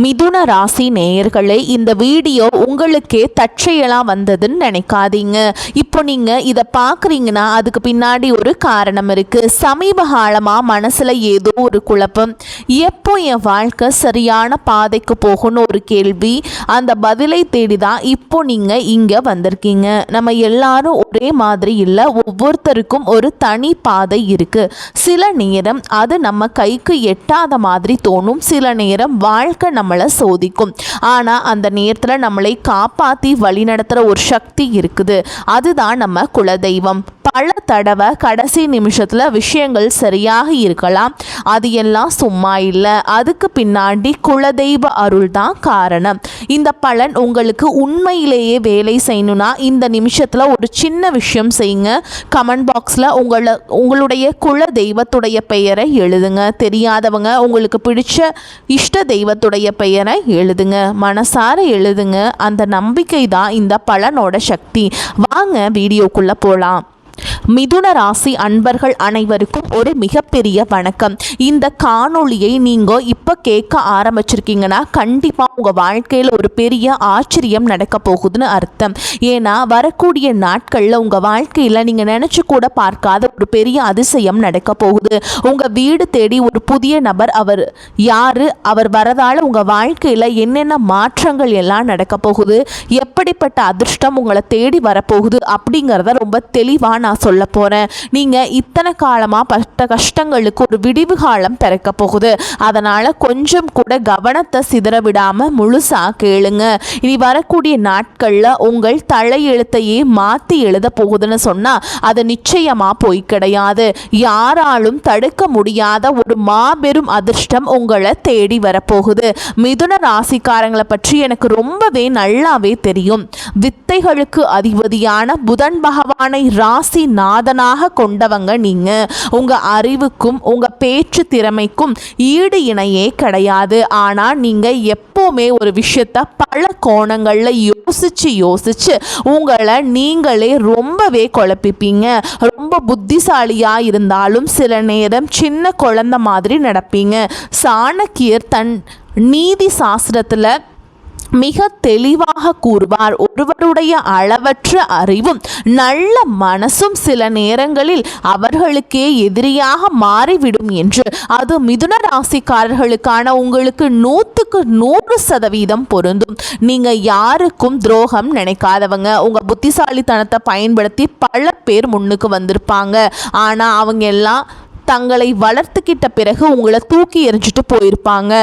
மிதுன ராசி நேயர்களே, இந்த வீடியோ உங்களுக்கே தற்செயலாக வந்ததுன்னு நினைக்காதீங்க. இப்போ நீங்கள் இதை பார்க்குறீங்கன்னா அதுக்கு பின்னாடி ஒரு காரணம் இருக்குது. சமீப காலமாக மனசில் ஏதோ ஒரு குழப்பம், எப்போ என் வாழ்க்கை சரியான பாதைக்கு போகணும்னு ஒரு கேள்வி. அந்த பதிலை தேடி தான் இப்போ நீங்கள் இங்கே வந்திருக்கீங்க. நம்ம எல்லாரும் ஒரே மாதிரி இல்லை, ஒவ்வொருத்தருக்கும் ஒரு தனி பாதை இருக்குது. சில நேரம் அது நம்ம கைக்கு எட்டாத மாதிரி தோணும், சில நேரம் வாழ்க்கை நம்மளை சோதிக்கும். ஆனால் அந்த நேரத்தில் நம்மளை காப்பாற்றி வழிநடத்துகிற ஒரு சக்தி இருக்குது, அதுதான் நம்ம குலதெய்வம். பல தடவை கடைசி நிமிஷத்தில் விஷயங்கள் சரியாக இருக்கலாம், அது எல்லாம் சும்மா இல்லை, அதுக்கு பின்னாடி குலதெய்வ அருள் தான் காரணம். இந்த பலன் உங்களுக்கு உண்மையிலேயே வேலை செய்யணும்னா இந்த நிமிஷத்தில் ஒரு சின்ன விஷயம் செய்யுங்க. கமெண்ட் பாக்ஸில் உங்களுடைய குல தெய்வத்துடைய பெயரை எழுதுங்க. தெரியாதவங்க உங்களுக்கு பிடிச்ச இஷ்ட தெய்வத்துடைய பெயரை எழுதுங்க, மனசார எழுதுங்க. அந்த நம்பிக்கை தான் இந்த பலனோட சக்தி. வாங்க வீடியோக்குள்ளே போகலாம். மிதுன ராசி அன்பர்கள் அனைவருக்கும் ஒரு மிகப்பெரிய வணக்கம். இந்த காணொளியை நீங்கள் இப்போ கேட்க ஆரம்பிச்சிருக்கீங்கன்னா கண்டிப்பாக உங்கள் வாழ்க்கையில் ஒரு பெரிய ஆச்சரியம் நடக்க போகுதுன்னு அர்த்தம். ஏன்னா வரக்கூடிய நாட்களில் உங்கள் வாழ்க்கையில் நீங்கள் நினச்சி கூட பார்க்காத ஒரு பெரிய அதிசயம் நடக்க போகுது. உங்கள் வீடு தேடி ஒரு புதிய நபர், அவர் யார், அவர் வரதால் உங்கள் வாழ்க்கையில் என்னென்ன மாற்றங்கள் எல்லாம் நடக்க போகுது, எப்படிப்பட்ட அதிர்ஷ்டம் உங்களை தேடி வரப்போகுது அப்படிங்கிறத ரொம்ப தெளிவாக நான் சொல்ல போறேன். நீங்க இத்தனை காலமா பட்ட கஷ்டங்களுக்கு ஒரு விடிவு காலம் பிறக்க போகுது. அதனால கொஞ்சம் கூட கவனத்தை சிதற விடாம முழுசா கேளுங்க. இனி வரக்கூடிய நாட்கள்ல உங்கள் தலையெழுத்தையே மாத்தி எழுத போகுதுன்னு சொன்னா அது நிச்சயமா போய் கிடையாது. யாராலும் தடுக்க முடியாத ஒரு மாபெரும் அதிர்ஷ்டம் உங்களை தேடி வரப்போகுது. மிதுன ராசிக்காரங்களை பற்றி எனக்கு ரொம்பவே நல்லாவே தெரியும். வித்தைகளுக்கு அதிபதியான புதன் பகவானை ராசி நாதனாக கொண்டவங்க நீங்க. உங்க அறிவுக்கும் உங்க பேச்சு திறமைக்கும் ஈடு இணையே கிடையாது. ஆனா நீங்க எப்பவுமே ஒரு விஷயத்த பல கோணங்கள்ல யோசிச்சு உங்களை நீங்களே ரொம்பவே குழப்பிப்பீங்க. ரொம்ப புத்திசாலியா இருந்தாலும் சில நேரம் சின்ன குழந்தை மாதிரி நடப்பீங்க. சாணக்கியர் தன் நீதி சாஸ்திரத்துல மிக தெளிவாக கூறுவார், ஒருவருடைய அளவற்ற அறிவும் நல்ல மனசும் சில நேரங்களில் அவர்களுக்கே எதிரியாக மாறிவிடும் என்று. அது மிதுன ராசிக்காரர்களுக்கான உங்களுக்கு 100% பொருந்தும். நீங்க யாருக்கும் துரோகம் நினைக்காதவங்க. உங்க புத்திசாலித்தனத்தை பயன்படுத்தி பல பேர் முன்னுக்கு வந்திருப்பாங்க. ஆனா அவங்க எல்லாம் தங்களை வளர்த்துக்கிட்ட பிறகு உங்களை தூக்கி எறிஞ்சிட்டு போயிருப்பாங்க.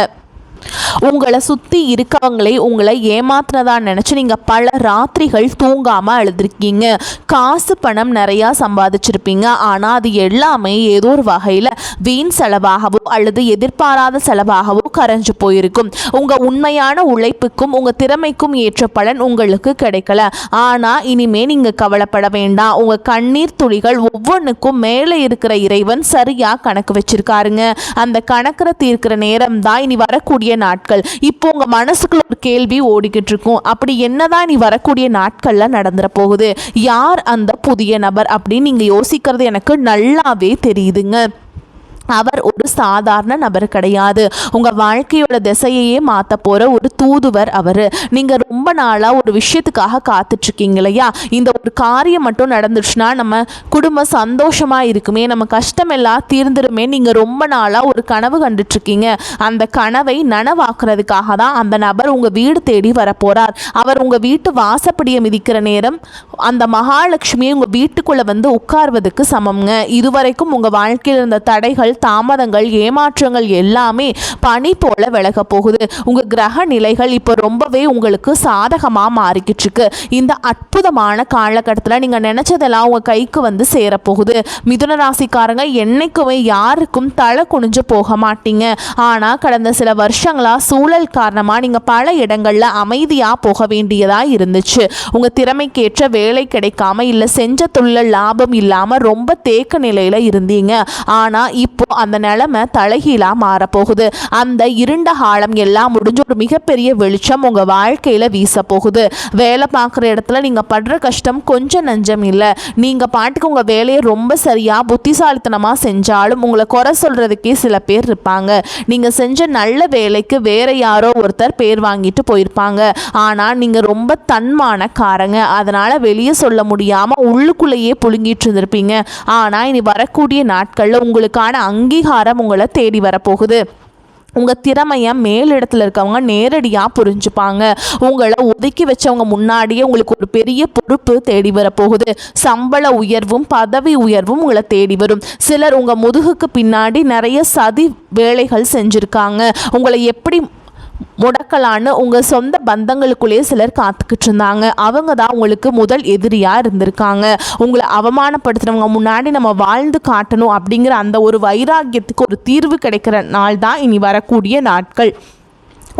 உங்களை சுற்றி இருக்கவங்களே உங்களை ஏமாத்தினதா நினச்சி நீங்கள் பல ராத்திரிகள் தூங்காமல் அழுதுருக்கீங்க. காசு பணம் நிறையா சம்பாதிச்சிருப்பீங்க. ஆனால் அது எல்லாமே ஏதோ ஒரு வகையில் வீண் செலவாகவோ அல்லது எதிர்பாராத செலவாகவோ கரைஞ்சு போயிருக்கும். உங்கள் உண்மையான உழைப்புக்கும் உங்கள் திறமைக்கும் ஏற்ற பலன் உங்களுக்கு கிடைக்கல. ஆனால் இனிமே நீங்கள் கவலைப்பட வேண்டாம். உங்கள் கண்ணீர் துளிகள் ஒவ்வொன்றுக்கும் மேலே இருக்கிற இறைவன் சரியாக கணக்கு வச்சிருக்காருங்க. அந்த கணக்கரை தீர்க்கிற நேரம் தான் இனி வரக்கூடிய நாட்கள். இப்போ உங்க மனசுக்குள்ள ஒரு கேள்வி ஓடிக்கிட்டு இருக்கும், அப்படி என்னதான் நீ வரக்கூடிய நாட்கள்ல நடந்துற போகுது, யார் அந்த புதிய நபர் அப்படின்னு நீங்க யோசிக்கிறது எனக்கு நல்லாவே தெரியுதுங்க. அவர் ஒரு சாதாரண நபர் கிடையாது. உங்கள் வாழ்க்கையோட திசையையே மாற்ற போகிற ஒரு தூதுவர் அவர். நீங்கள் ரொம்ப நாளாக ஒரு விஷயத்துக்காக காத்துட்ருக்கீங்க இல்லையா? இந்த ஒரு காரியம் மட்டும் நடந்துச்சுன்னா நம்ம குடும்பம் சந்தோஷமாக இருக்குமே, நம்ம கஷ்டம் எல்லாம் தீர்ந்துருமே, நீங்கள் ரொம்ப நாளாக ஒரு கனவு கண்டுட்ருக்கீங்க. அந்த கனவை நனவாக்குறதுக்காக தான் அந்த நபர் உங்கள் வீடு தேடி வரப்போகிறார். அவர் உங்கள் வீட்டு வாசப்படியை மிதிக்கிற நேரம் அந்த மகாலட்சுமியை உங்கள் வீட்டுக்குள்ளே வந்து உட்கார்வதுக்கு சமம்ங்க. இதுவரைக்கும் உங்கள் வாழ்க்கையில் இருந்த தடைகள், தாமதங்கள், ஏமாற்றங்கள் எல்லாமே பனி போல விலக போகுது. உங்க கிரக நிலைகள் இப்போ ரொம்பவே உங்களுக்கு சாதகமா மாறிக்கிட்டு இருக்கு. இந்த அற்புதமான காலகட்டத்தில் நீங்க நினைச்சதெல்லாம் உங்க கைக்கு வந்து சேரப்போகுது. மிதுன ராசிக்காரங்க என்னைக்குமே யாருக்கும் தலை குனிஞ்சு போக மாட்டீங்க. ஆனா கடந்த சில வருஷங்களா சூழல் காரணமா நீங்க பல இடங்கள்ல அமைதியா போக வேண்டியதா இருந்துச்சு. உங்க திறமைக்கேற்ற வேலை கிடைக்காம இல்ல செஞ்ச தொழில லாபம் இல்லாம ரொம்ப தேக்க நிலையில இருந்தீங்க. ஆனா இப்போ அந்த நிலைமை தலைகீழா மாறப்போகுது. அந்த இருண்ட காலம் எல்லாம் முடிஞ்சு ஒரு மிகப்பெரிய வெளிச்சம் உங்க வாழ்க்கையில வீச போகுது. வேலை பார்க்குற இடத்துல நீங்க படுற கஷ்டம் கொஞ்சம் நஞ்சம் இல்லை. நீங்க பாட்டுக்கு உங்க வேலையை ரொம்ப சரியா புத்திசாலித்தனமா செஞ்சாலும் உங்களை குறை சொல்றதுக்கே சில பேர் இருப்பாங்க. நீங்க செஞ்ச நல்ல வேலைக்கு வேற யாரோ ஒருத்தர் பேர் வாங்கிட்டு போயிருப்பாங்க. ஆனா நீங்க ரொம்ப தன்மானக்காரங்க. அதனால வெளியே சொல்ல முடியாம உள்ளுக்குள்ளேயே புழுங்கிட்டு இருந்திருப்பீங்க. ஆனா இனி வரக்கூடிய நாட்கள்ல உங்களுக்கான அங்கீகாரம் உங்களை தேடி வரப்போகுது. உங்கள் திறமையை மேலிடத்தில் இருக்கவங்க நேரடியாக புரிஞ்சுப்பாங்க. உங்களை ஒதுக்கி வச்சவங்க முன்னாடியே உங்களுக்கு ஒரு பெரிய பொறுப்பு தேடி வரப்போகுது. சம்பள உயர்வும் பதவி உயர்வும் உங்களை தேடி வரும். சிலர் உங்கள் முதுகுக்கு பின்னாடி நிறைய சதி வேலைகள் செஞ்சுருக்காங்க. உங்களை எப்படி முடக்கலான்னு உங்கள் சொந்த பந்தங்களுக்குள்ளேயே சிலர் காத்துக்கிட்டு இருந்தாங்க. அவங்க தான் உங்களுக்கு முதல் எதிரியாக இருந்திருக்காங்க. உங்களை அவமானப்படுத்துகிறவங்க முன்னாடி நம்ம வாழ்ந்து காட்டணும் அப்படிங்கிற அந்த ஒரு வைராக்கியத்துக்கு ஒரு தீர்வு கிடைக்கிற நாள் தான் இனி வரக்கூடிய நாட்கள்.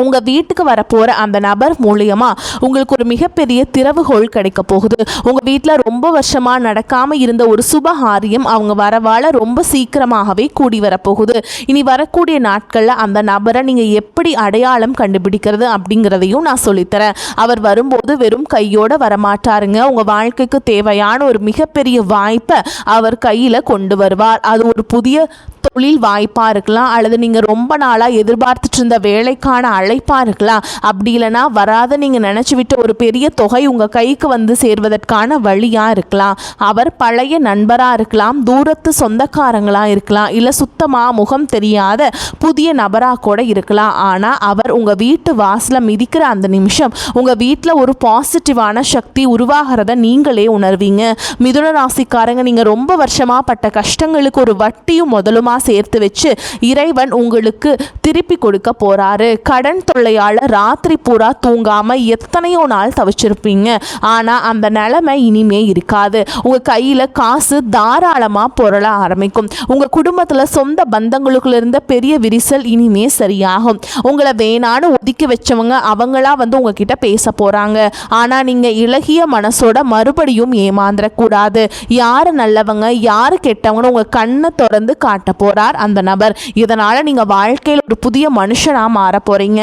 உங்கள் வீட்டுக்கு வரப்போகிற அந்த நபர் மூலியமாக உங்களுக்கு ஒரு மிகப்பெரிய திறவுகோள் கிடைக்க போகுது. உங்கள் வீட்டில் ரொம்ப வருஷமாக நடக்காமல் இருந்த ஒரு சுபகாரியம் அவங்க வரவால் ரொம்ப சீக்கிரமாகவே கூடி வரப்போகுது. இனி வரக்கூடிய நாட்களில் அந்த நபரை நீங்கள் எப்படி அடையாளம் கண்டுபிடிக்கிறது அப்படிங்கிறதையும் நான் சொல்லித்தரேன். அவர் வரும்போது வெறும் கையோடு வரமாட்டாருங்க. உங்கள் வாழ்க்கைக்கு தேவையான ஒரு மிகப்பெரிய வாய்ப்பை அவர் கையில் கொண்டு வருவார். அது ஒரு புதிய தொழில் வாய்ப்பாக இருக்கலாம், அல்லது நீங்கள் ரொம்ப நாளாக எதிர்பார்த்துட்டு இருந்த வேலைக்கான அழைப்பாக இருக்கலாம். அப்படி இல்லைனா வராத நீங்கள் நினச்சி விட்டு ஒரு பெரிய தொகை உங்கள் கைக்கு வந்து சேர்வதற்கான வழியாக இருக்கலாம். அவர் பழைய நண்பராக இருக்கலாம், தூரத்து சொந்தக்காரங்களாக இருக்கலாம், இல்லை சுத்தமாக முகம் தெரியாத புதிய நபராக கூட இருக்கலாம். ஆனால் அவர் உங்கள் வீட்டு வாசலை மிதிக்கிற அந்த நிமிஷம் உங்கள் வீட்டில் ஒரு பாசிட்டிவான சக்தி உருவாகிறத நீங்களே உணர்வீங்க. மிதுன ராசிக்காரங்க, நீங்கள் ரொம்ப வருஷமாக பட்ட கஷ்டங்களுக்கு ஒரு வட்டியும் முதலும் சேர்த்து வச்சு இறைவன் உங்களுக்கு திருப்பி கொடுக்க போறாரு. கடன் தொல்லையால ராத்திரி பூரா தூங்காம எத்தனையோ நாள் தவிச்சிருப்பீங்க. ஆனா அந்த நிலைமை இனிமே இருக்காது. உங்க கையில காசு தாராளமா பொருள ஆரம்பிக்கும். உங்க குடும்பத்துல சொந்த பந்தங்களுக்குள்ள இருந்த பெரிய விரிசல் இனிமே சரியாகும். உங்களை வேணான்னு ஒதுக்கி வச்சவங்க அவங்களா வந்து உங்ககிட்ட பேச போறாங்க. ஆனா நீங்க இளகிய மனசோட மறுபடியும் ஏமாந்துடக்கூடாது. யாரு நல்லவங்க யாரு கெட்டவங்கன்னு உங்க கண்ணை திறந்து காட்ட போறார் அந்த நபர். இதனால நீங்க வாழ்க்கையில் ஒரு புதிய மனுஷனா மாற போறீங்க.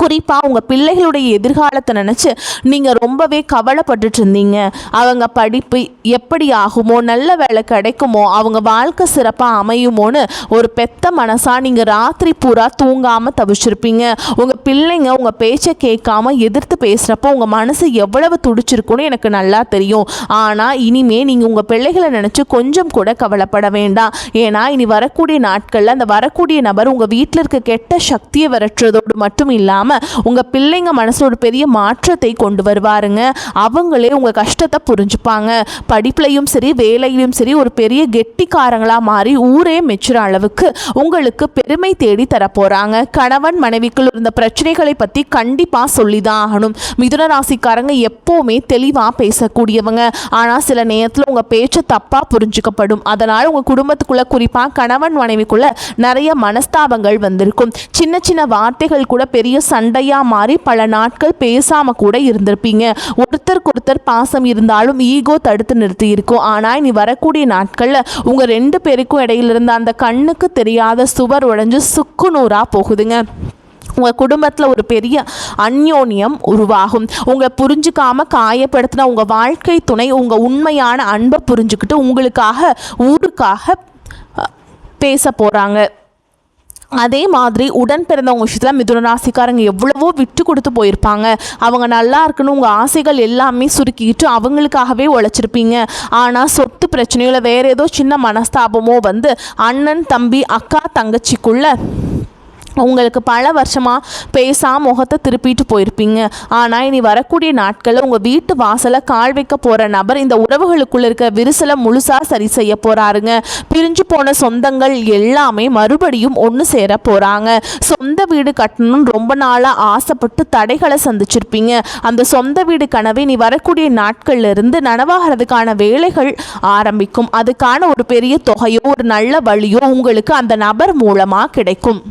குறிப்பாக உங்கள் பிள்ளைகளுடைய எதிர்காலத்தை நினச்சி நீங்கள் ரொம்பவே கவலைப்பட்டுட்டு இருந்தீங்க. அவங்க படிப்பு எப்படி ஆகுமோ, நல்ல வேலை கிடைக்குமோ, அவங்க வாழ்க்கை சிறப்பாக அமையுமோன்னு ஒரு பெத்த மனசாக நீங்கள் ராத்திரி பூரா தூங்காமல் தவிச்சிருப்பீங்க. உங்கள் பிள்ளைங்க உங்கள் பேச்சை கேட்காம எதிர்த்து பேசுகிறப்போ உங்கள் மனசு எவ்வளவு துடிச்சிருக்குன்னு எனக்கு நல்லா தெரியும். ஆனால் இனிமே நீங்கள் உங்கள் பிள்ளைகளை நினச்சி கொஞ்சம் கூட கவலைப்பட வேண்டாம். ஏன்னா இனி வரக்கூடிய நாட்களில் அந்த வரக்கூடிய நபர் உங்கள் வீட்டில் இருக்க கெட்ட சக்தியை விரட்டுறதோடு மட்டும் இல்லாமல் உங்க பிள்ளைங்க மனசுல ஒரு பெரிய மாற்றத்தை கொண்டு வருவாருங்க. அவங்களே உங்க கஷ்டத்தை புரிஞ்சுப்பாங்க. படிப்புலையும் சரி வேலையிலும் சரி ஒரு பெரிய கெட்டிக்காரங்களா மாறி ஊரே மெச்சுற அளவுக்கு உங்களுக்கு பெருமை தேடி தர போறாங்க. கணவன் மனைவிக்குள் இருந்த பிரச்சனைகளை பத்தி கண்டிப்பா சொல்லிதான் ஆகணும். மிதுன ராசிக்காரங்க எப்பவுமே தெளிவா பேசக்கூடியவங்க. ஆனா சில நேரத்துல உங்க பேச்சு தப்பா புரிஞ்சுக்கப்படும். அதனால உங்க குடும்பத்துக்குள்ள குறிப்பா கணவன் மனைவிக்குள்ள நிறைய மனஸ்தாபங்கள் வந்திருக்கும். சின்ன சின்ன வார்த்தைகள் கூட பெரிய சண்டையா மாறி பல நாட்கள் பேசாம கூட இருந்திருப்பீங்க. ஒருத்தருக்கு ஒருத்தர் பாசம் இருந்தாலும் ஈகோ தடுத்து நிறுத்தி இருக்கும். ஆனா இனி வரக்கூடிய நாட்கள்ல உங்க ரெண்டு பேருக்கும் இடையில இருந்த அந்த கண்ணுக்கு தெரியாத சுவர் உடைஞ்சு சுக்குநூறா போகுதுங்க. உங்கள் குடும்பத்தில் ஒரு பெரிய அந்யோன்யம் உருவாகும். உங்களை புரிஞ்சுக்காம காயப்படுத்தின உங்கள் வாழ்க்கை துணை உங்கள் உண்மையான அன்பை புரிஞ்சுக்கிட்டு உங்களுக்காக ஊருக்காக பேச போகிறாங்க. அதே மாதிரி உடன் பிறந்தவங்க விஷயத்தில் மிதுன ராசிக்காரங்க எவ்வளவோ விட்டு கொடுத்து போயிருப்பாங்க. அவங்க நல்லா இருக்கணும் உங்கள் ஆசைகள் எல்லாமே சுருக்கிக்கிட்டு அவங்களுக்காகவே உழைச்சிருப்பீங்க. ஆனால் சொத்து பிரச்சனையில் வேறு ஏதோ சின்ன மனஸ்தாபமோ வந்து அண்ணன் தம்பி அக்கா தங்கச்சிக்குள்ள உங்களுக்கு பல வருஷமாக பேசாம முகத்தை திருப்பிட்டு போயிருப்பீங்க. ஆனால் இனி வரக்கூடிய நாட்களில் உங்கள் வீட்டு வாசலை கால் வைக்க போகிற நபர் இந்த உறவுகளுக்குள்ள இருக்க விரிசலை முழுசாக சரி செய்ய போகிறாருங்க. பிரிஞ்சு போன சொந்தங்கள் எல்லாமே மறுபடியும் ஒன்று சேர போகிறாங்க. சொந்த வீடு கட்டணும்னு ரொம்ப நாளாக ஆசைப்பட்டு தடைகளை சந்திச்சிருப்பீங்க. அந்த சொந்த வீடு கனவை இனி வரக்கூடிய நாட்கள்ல இருந்து நனவாகிறதுக்கான வேலைகள் ஆரம்பிக்கும். அதுக்கான ஒரு பெரிய தொகையோ ஒரு நல்ல வழியோ உங்களுக்கு அந்த நபர் மூலமாக கிடைக்கும்.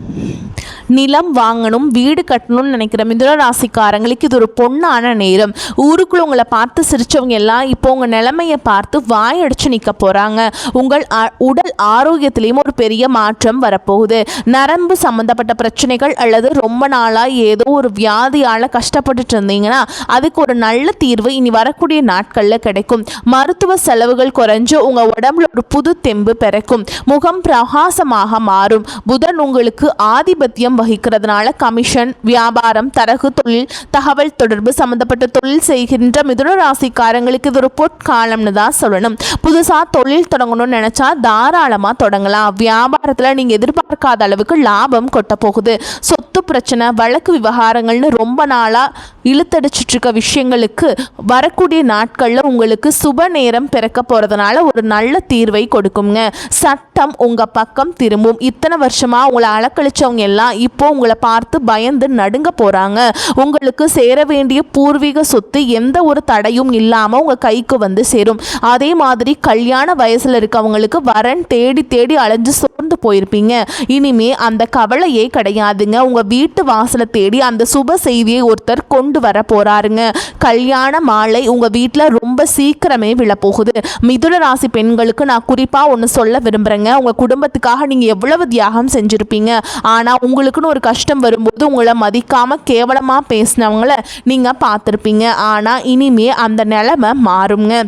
நிலம் வாங்கணும், வீடு கட்டணும்னு நினைக்கிற மிதுன ராசிக்காரங்களுக்கு இது ஒரு பொன்னான நேரம். ஊருக்குள்ள உங்களை பார்த்து சிரிச்சவங்க எல்லாம் இப்போ உங்கள் நிலைமையை பார்த்து வாயடிச்சு நிற்க போகிறாங்க. உங்கள் உடல் ஆரோக்கியத்திலையும் ஒரு பெரிய மாற்றம் வரப்போகுது. நரம்பு சம்மந்தப்பட்ட பிரச்சனைகள் அல்லது ரொம்ப நாளாக ஏதோ ஒரு வியாதியால் கஷ்டப்பட்டுட்டு இருந்தீங்கன்னா அதுக்கு ஒரு நல்ல தீர்வு இனி வரக்கூடிய நாட்களில் கிடைக்கும். மருத்துவ செலவுகள் குறைஞ்சு உங்கள் உடம்புல ஒரு புது தெம்பு பிறக்கும். முகம் பிரகாசமாக மாறும். புதன் உங்களுக்கு ஆதிபத்தியம் வகிக்கிறதுனால கமிஷன், வியாபாரம், தரகு தொழில், தகவல் தொடர்பு சம்பந்தப்பட்ட தொழில் செய்கின்ற மிதுன ராசிக்காரங்களுக்கு இது ஒரு பொற்காலம்னு தான் சொல்லணும். புதுசாக தொழில் தொடங்கணும்னு நினைச்சா தாராளமாக தொடங்கலாம். வியாபாரத்தில் நீங்கள் எதிர்பார்க்காத அளவுக்கு லாபம் கொட்ட போகுது. சொத்து பிரச்சனை, வழக்கு விவகாரங்கள்னு ரொம்ப நாளாக இழுத்தடிச்சிட்டு இருக்க விஷயங்களுக்கு வரக்கூடிய நாட்களில் உங்களுக்கு சுப நேரம் பிறக்க போகிறதுனால ஒரு நல்ல தீர்வை கொடுக்குங்க. சட்டம் உங்கள் பக்கம் திரும்பும். இத்தனை வருஷமாக உங்களை அலக்கழிச்சவங்க எல்லாம் இப்போ உங்களை பார்த்து பயந்து நடுங்க போகிறாங்க. உங்களுக்கு சேர வேண்டிய பூர்வீக சொத்து எந்த ஒரு தடையும் இல்லாமல் உங்கள் கைக்கு வந்து சேரும். அதே மாதிரி கல்யாண வயசில் இருக்கவங்களுக்கு வரன் தேடி தேடி அலைஞ்சு சோர்ந்து போயிருப்பீங்க. இனிமே அந்த கவலையே கிடையாதுங்க. உங்கள் வீட்டு வாசலை தேடி அந்த சுப செய்தியை ஒருத்தர் கொண்டு வர போகிறாருங்க. கல்யாண மாலை உங்கள் வீட்டில் ரொம்ப சீக்கிரமே விழப்போகுது. மிதுன ராசி பெண்களுக்கு நான் குறிப்பாக ஒன்று சொல்ல விரும்புகிறேங்க. உங்கள் குடும்பத்துக்காக நீங்கள் எவ்வளவு தியாகம் செஞ்சுருப்பீங்க. ஆனால் உங்களுக்குன்னு ஒரு கஷ்டம் வரும்போது உங்களை மதிக்காமல் கேவலமாக பேசினவங்கள நீங்கள் பார்த்துருப்பீங்க. ஆனால் இனிமே அந்த நிலைமை மாறுங்க.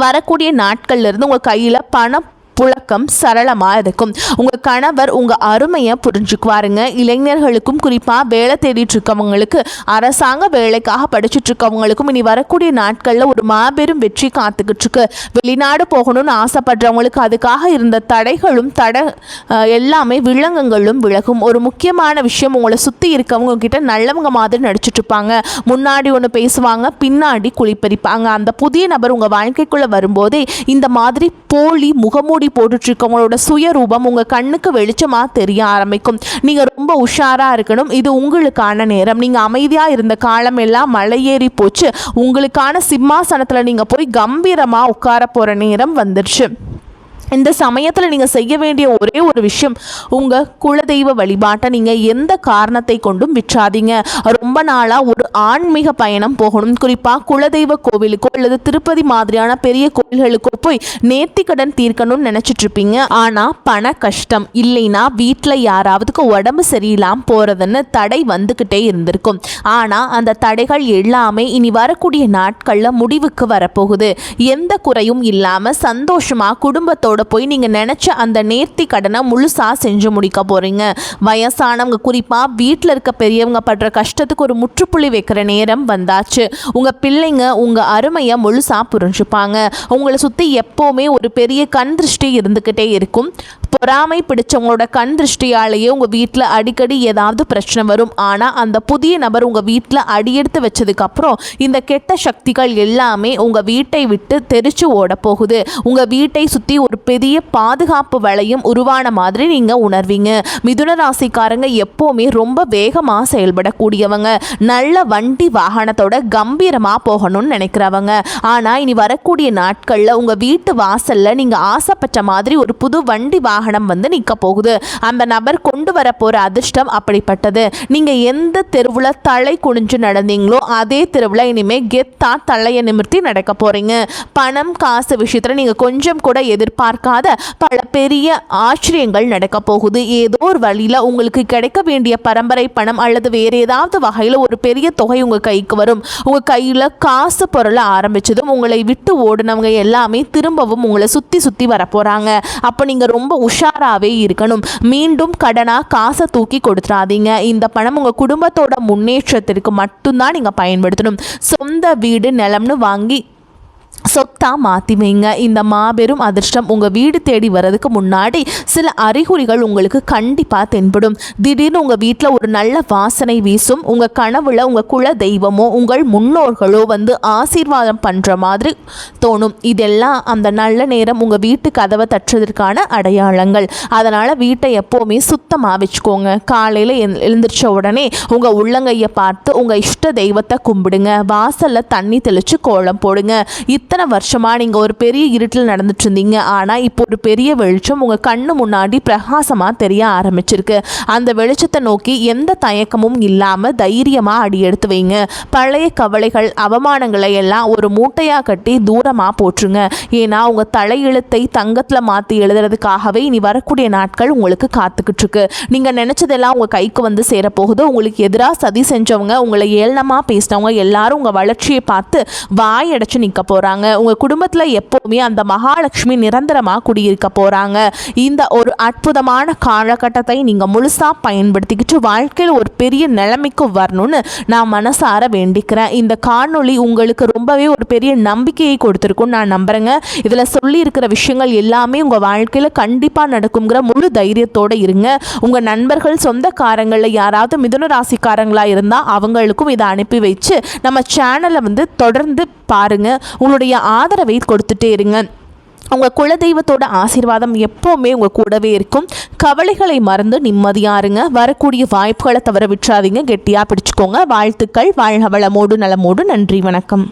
வரக்கூடிய நாட்கள்லேருந்து உங்கள் கையில் பணம் புழக்கம் சரளமாக இருக்கும். உங்கள் கணவர் உங்கள் அருமையை புரிஞ்சுக்குவாருங்க. இளைஞர்களுக்கும் குறிப்பாக வேலை தேடிட்டு இருக்கவங்களுக்கு, அரசாங்க வேலைக்காக படிச்சுட்டு இருக்கவங்களுக்கும் இனி வரக்கூடிய நாட்களில் ஒரு மாபெரும் வெற்றி காத்துக்கிட்டு இருக்கு. வெளிநாடு போகணும்னு ஆசைப்படுறவங்களுக்கு அதுக்காக இருந்த தடைகளும் எல்லாமே விலங்குகளும் விலகும். ஒரு முக்கியமான விஷயம், உங்களை சுற்றி இருக்கவங்க கிட்ட நல்லவங்க மாதிரி நடிச்சுட்டு இருப்பாங்க. முன்னாடி ஒன்று பேசுவாங்க, பின்னாடி குளிப்பறிப்பாங்க. அந்த புதிய நபர் உங்கள் வாழ்க்கைக்குள்ளே வரும்போதே இந்த மாதிரி போலி முகமூடி போட்டுட்ருக்கவங்களோட சுயரூபம் உங்கள் கண்ணுக்கு வெளிச்சமாக தெரிய ஆரம்பிக்கும். நீங்கள் ரொம்ப உஷாராக இருக்கணும். இது உங்களுக்கான நேரம். நீங்கள் அமைதியாக இருந்த காலம் எல்லாம் மலையேறி போச்சு. உங்களுக்கான சிம்மாசனத்தில் நீங்கள் போய் கம்பீரமாக உட்கார போகிற நேரம் வந்துடுச்சு. இந்த சமயத்தில் நீங்கள் செய்ய வேண்டிய ஒரே ஒரு விஷயம், உங்கள் குலதெய்வ வழிபாட்டை நீங்கள் எந்த காரணத்தை கொண்டும் விற்றாதீங்க. ரொம்ப நாளாக ஒரு ஆன்மீக பயணம் போகணும், குறிப்பாக குலதெய்வ கோவிலுக்கோ அல்லது திருப்பதி மாதிரியான பெரிய கோவில்களுக்கோ போய் நேர்த்திக்கடன் தீர்க்கணும்னு நினச்சிட்டு இருப்பீங்க. ஆனால் பண கஷ்டம் இல்லைன்னா வீட்டில் யாராவதுக்கு உடம்பு சரியில்லாமல் போகிறதுன்னு தடை வந்துக்கிட்டே இருந்திருக்கும். ஆனால் அந்த தடைகள் எல்லாமே இனி வரக்கூடிய நாட்களில் முடிவுக்கு வரப்போகுது. எந்த குறையும் இல்லாமல் சந்தோஷமாக குடும்பத்தோட போய் நீங்கள் நினச்ச அந்த நேர்த்தி கடனை முழுசாக செஞ்சு முடிக்க போகிறீங்க. வயசானவங்க, குறிப்பாக வீட்டில் இருக்க பெரியவங்க படுற கஷ்டத்துக்கு ஒரு முற்றுப்புள்ளி வைக்கிற நேரம் வந்தாச்சு. உங்கள் பிள்ளைங்க உங்கள் அருமையை முழுசாக புரிஞ்சுப்பாங்க. உங்களை சுற்றி எப்போவுமே ஒரு பெரிய கண் திருஷ்டி இருந்துக்கிட்டே இருக்கும். பொறாமை பிடிச்சவங்களோட கண் திருஷ்டியாலேயே உங்கள் வீட்டில் அடிக்கடி ஏதாவது பிரச்சனை வரும். ஆனால் அந்த புதிய நபர் உங்கள் வீட்டில் அடியெடுத்து வச்சதுக்கப்புறம் இந்த கெட்ட சக்திகள் எல்லாமே உங்கள் வீட்டை விட்டு தெரிச்சு ஓட போகுது. உங்கள் வீட்டை சுற்றி ஒரு பெரிய பாதுகாப்பு வளையம் உருவான மாதிரி நீங்கள் உணர்வீங்க. மிதுன ராசிக்காரங்க எப்போவுமே ரொம்ப வேகமாக செயல்படக்கூடியவங்க. நல்ல வண்டி வாகனத்தோட கம்பீரமாக போகணும்னு நினைக்கிறவங்க. ஆனால் இனி வரக்கூடிய நாட்களில் உங்கள் வீட்டு வாசலில் நீங்கள் ஆசைப்பட்ட மாதிரி ஒரு புது வண்டி வாகனம் வந்து நிற்க போகுது. அந்த நபர் கொண்டு வர போகிற அதிர்ஷ்டம் அப்படிப்பட்டது. நீங்கள் எந்த தெருவில் தலை குனிஞ்சு நடந்தீங்களோ அதே தெருவில் இனிமேல் கெத்தா தலையை நிமிர்த்தி நடக்க போகிறீங்க. பணம் காசு விஷயத்தில் நீங்கள் கொஞ்சம் கூட எதிர்பார்க்காத பல பெரிய ஆச்சரியங்கள் நடக்க போகுது. ஏதோ ஒரு வழியில் உங்களுக்கு கிடைக்க வேண்டிய பரம்பரை பணம் அல்லது வேறு ஏதாவது வகையில் ஒரு பெரிய தொகை உங்கள் கைக்கு வரும். உங்கள் கையில் காசு பொருளை ஆரம்பிச்சதும் உங்களை விட்டு ஓடினவங்க எல்லாமே திரும்பவும் உங்களை சுற்றி சுற்றி வரப்போகிறாங்க. அப்போ நீங்கள் ரொம்ப உஷாராகவே இருக்கணும். மீண்டும் கடனாக காசை தூக்கி கொடுத்துடாதீங்க. இந்த பணம் உங்கள் குடும்பத்தோட முன்னேற்றத்திற்கு மட்டும்தான் நீங்கள் பயன்படுத்தணும். சொந்த வீடு நிலம்னு வாங்கி சொத்தாக மாற்றி வைங்க. இந்த மாபெரும் அதிர்ஷ்டம் உங்கள் வீடு தேடி வர்றதுக்கு முன்னாடி சில அறிகுறிகள் உங்களுக்கு கண்டிப்பாக தென்படும். திடீர்னு உங்கள் வீட்டில் ஒரு நல்ல வாசனை வீசும். உங்கள் கனவுல உங்கள் குல தெய்வமோ உங்கள் முன்னோர்களோ வந்து ஆசீர்வாதம் பண்ணுற மாதிரி தோணும். இதெல்லாம் அந்த நல்ல நேரம் உங்கள் வீட்டு கதவை தட்டுறதுக்கான அடையாளங்கள். அதனால் வீட்டை எப்போவுமே சுத்தமாக வச்சுக்கோங்க. காலையில் எழுந்திரிச்ச உடனே உங்கள் உள்ளங்கையை பார்த்து உங்கள் இஷ்ட தெய்வத்தை கும்பிடுங்க. வாசலில் தண்ணி தெளித்து கோலம் போடுங்க. இத்தனை வருஷமாக நீங்கள் ஒரு பெரிய இருட்டில் நடந்துட்டு இருந்தீங்க, ஆனால் இப்போ ஒரு பெரிய வெளிச்சம் உங்கள் கண்ணு முன்னாடி பிரகாசமாக தெரிய ஆரம்பிச்சிருக்கு. அந்த வெளிச்சத்தை நோக்கி எந்த தயக்கமும் இல்லாமல் தைரியமாக அடி எடுத்து வைங்க. பழைய கவலைகள் அவமானங்களை எல்லாம் ஒரு மூட்டையாக கட்டி தூரமாக போற்றுங்க. ஏன்னா உங்கள் தலையெழுத்தை தங்கத்தில் மாற்றி எழுதுறதுக்காகவே இனி வரக்கூடிய நாட்கள் உங்களுக்கு காத்துக்கிட்டு இருக்கு. நீங்கள் நினச்சதெல்லாம் உங்கள் கைக்கு வந்து சேரப்போகுது. உங்களுக்கு எதிராக சதி செஞ்சவங்க, உங்களை ஏளனமாக பேசினவங்க எல்லாரும் உங்கள் வளர்ச்சியை பார்த்து வாய் அடைச்சு நிற்க போகிறாங்க. உங்கள் குடும்பத்தில் எப்போவுமே அந்த மகாலட்சுமி நிரந்தரமாக குடியிருக்க போகிறாங்க. இந்த ஒரு அற்புதமான காலகட்டத்தை நீங்கள் முழுசாக பயன்படுத்திக்கிட்டு வாழ்க்கையில் ஒரு பெரிய நிலைமைக்கு வரணும்னு நான் மனசார வேண்டிக்கிறேன். இந்த காணொளி உங்களுக்கு ரொம்பவே ஒரு பெரிய நம்பிக்கையை கொடுத்துருக்குன்னு நான் நம்புறேங்க. இதில் சொல்லி இருக்கிற விஷயங்கள் எல்லாமே உங்கள் வாழ்க்கையில் கண்டிப்பாக நடக்குங்கிற முழு தைரியத்தோடு இருங்க. உங்கள் நண்பர்கள் சொந்தக்காரங்களில் யாராவது மிதுன ராசிக்காரங்களாக இருந்தால் அவங்களுக்கும் இதை அனுப்பி வச்சு நம்ம சேனலை வந்து தொடர்ந்து பாருங்கள். உங்களுடைய ஆதரவை கொடுத்துட்டே இருங்க. உங்கள் குலதெய்வத்தோட ஆசீர்வாதம் எப்போவுமே உங்கள் கூடவே இருக்கும். கவலைகளை மறந்து நிம்மதியாக இருங்க. வரக்கூடிய வாய்ப்புகளை தவற விட்டுறாதீங்க. கெட்டியாக பிடிச்சிக்கோங்க. வாழ்த்துக்கள். வாழ்க வளமோடு நலமோடு. நன்றி, வணக்கம்.